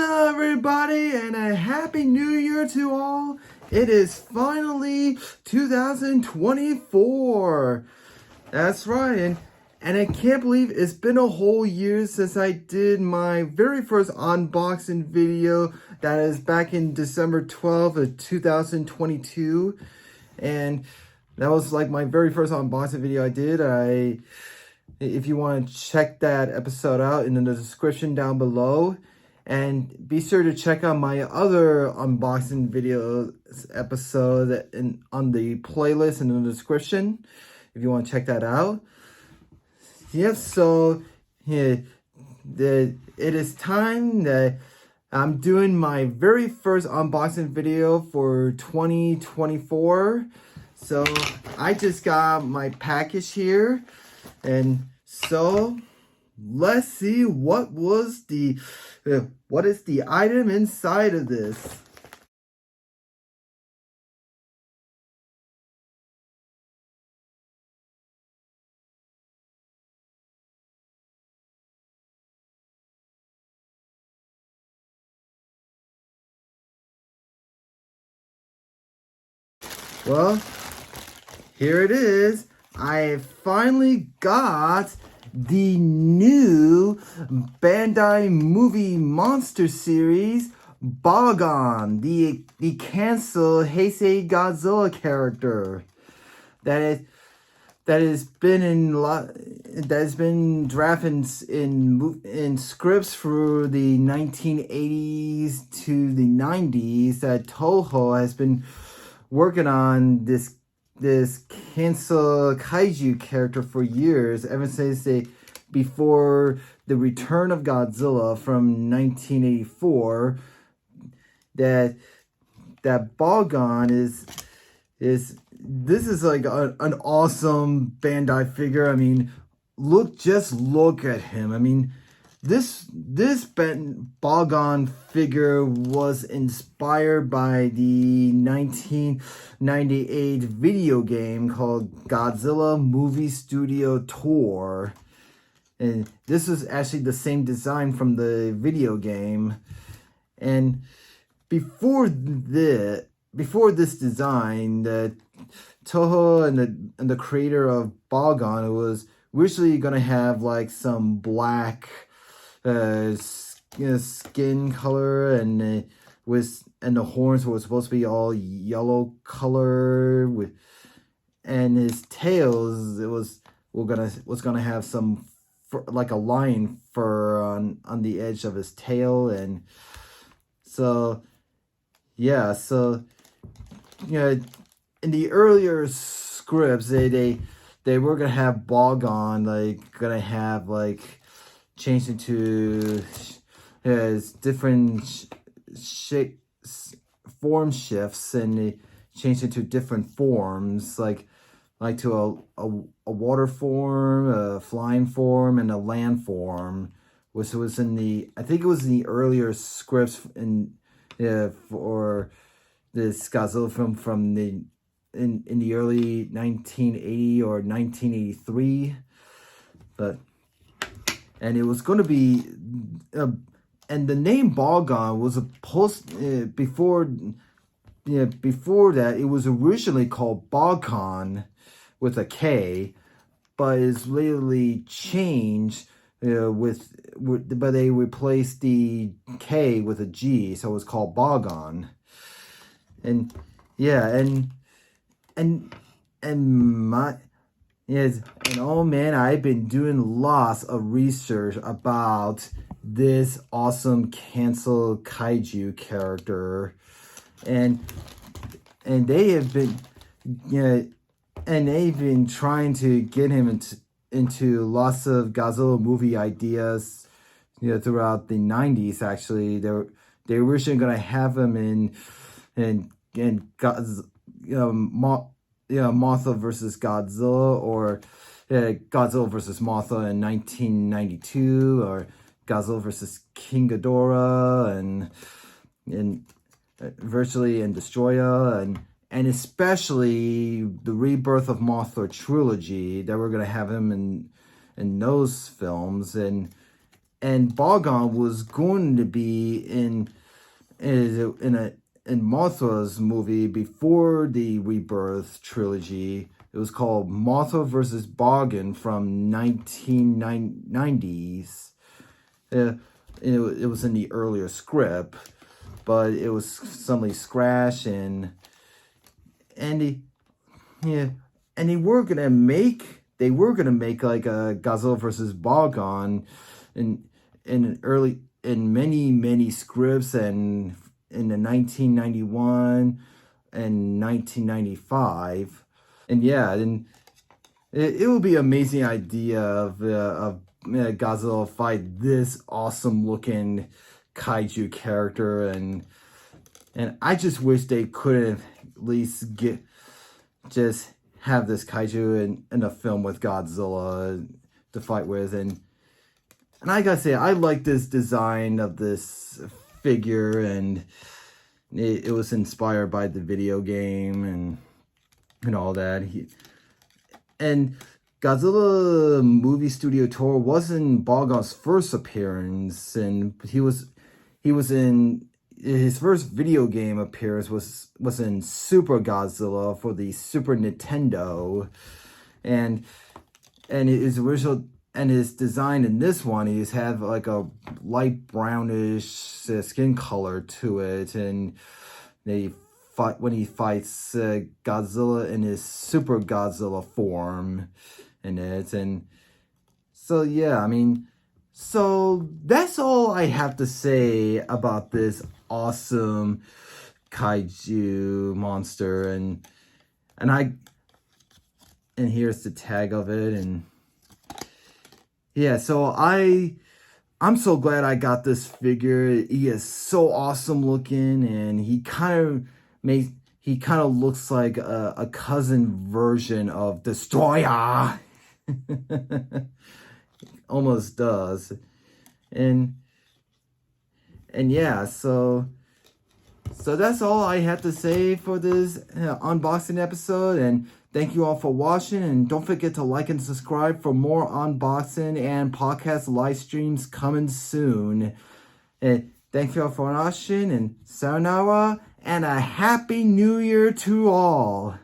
Hello everybody and a happy new year to all. It is finally 2024. That's right. And I can't believe it's been a whole year since I did my very first unboxing video. That is back in December 12th of 2022. And that was like my very first unboxing video I did. If you want to check that episode out in the description down below. And be sure to check out my other unboxing video episode on the playlist in the description if you want to check that out. Yes, so it is time that I'm doing my very first unboxing video for 2024. So I just got my package here, and so let's see what is the item inside of this. Well, here it is. I finally got the new Bandai movie monster series, Bagan, the canceled Heisei Godzilla character that has been drafted in scripts for the 1980s to the 90s. That Toho has been working on this cancel kaiju character for years, ever since before the return of Godzilla from 1984. That Bagan is like an awesome Bandai figure. I mean, look at him. I mean, this Bagan figure was inspired by the 1998 video game called Godzilla Movie Studio Tour. And this is actually the same design from the video game. And before this design, the Toho and the creator of Bagan was originally gonna have like some black skin color, and the horns were supposed to be all yellow color and his tails was gonna have some like a lion fur on the edge of his tail. And so in the earlier scripts they were gonna have Bagan gonna have changed into different form shifts, and they changed into different forms, like to a water form, a flying form, and a land form, which was I think it was in the earlier scripts for this Godzilla film from in the early 1980 or 1983, and it was going to be, and the name Bagan was before that, it was originally called Bagan with a K, but it's literally changed but they replaced the K with a G, so it was called Bagan. And oh man, I've been doing lots of research about this awesome cancel kaiju character, and they've been trying to get him into lots of Godzilla movie ideas, throughout the 90s. Actually, they were originally gonna have him in Mothra versus Godzilla, or Godzilla versus Mothra in 1992, or Godzilla versus King Ghidorah, and Virtually and Destroya, and especially the Rebirth of Mothra trilogy. That we're gonna have him in those films, and and Bagan was going to be in Mothra's movie before the Rebirth trilogy. It was called Mothra vs. Bagan from 1990s. It was in the earlier script, but it was suddenly scratched, and they were gonna make like a Godzilla versus Bagan in many scripts, and in the 1991 and 1995, and it would be an amazing idea of Godzilla fight this awesome looking kaiju character, and I just wish they could at least just have this kaiju in a film with Godzilla to fight with, and I gotta say, I like this design of this figure, and it was inspired by the video game and all that. And Godzilla Movie Studio Tour wasn't Bagan's first appearance, and he was in his first video game appearance was in Super Godzilla for the Super Nintendo, and his original and his design in this one, he's had like a light brownish skin color to it, and when he fights Godzilla in his Super Godzilla form in it. And so yeah, I mean, so that's all I have to say about this awesome kaiju monster, and here's the tag of it, and yeah, so I'm so glad I got this figure. He is so awesome looking, and he kind of looks like a cousin version of Destroyer. Almost does. And yeah, so that's all I have to say for this unboxing episode, and thank you all for watching, and don't forget to like and subscribe for more unboxing and podcast live streams coming soon. And thank you all for watching, and sayonara, and a happy new year to all.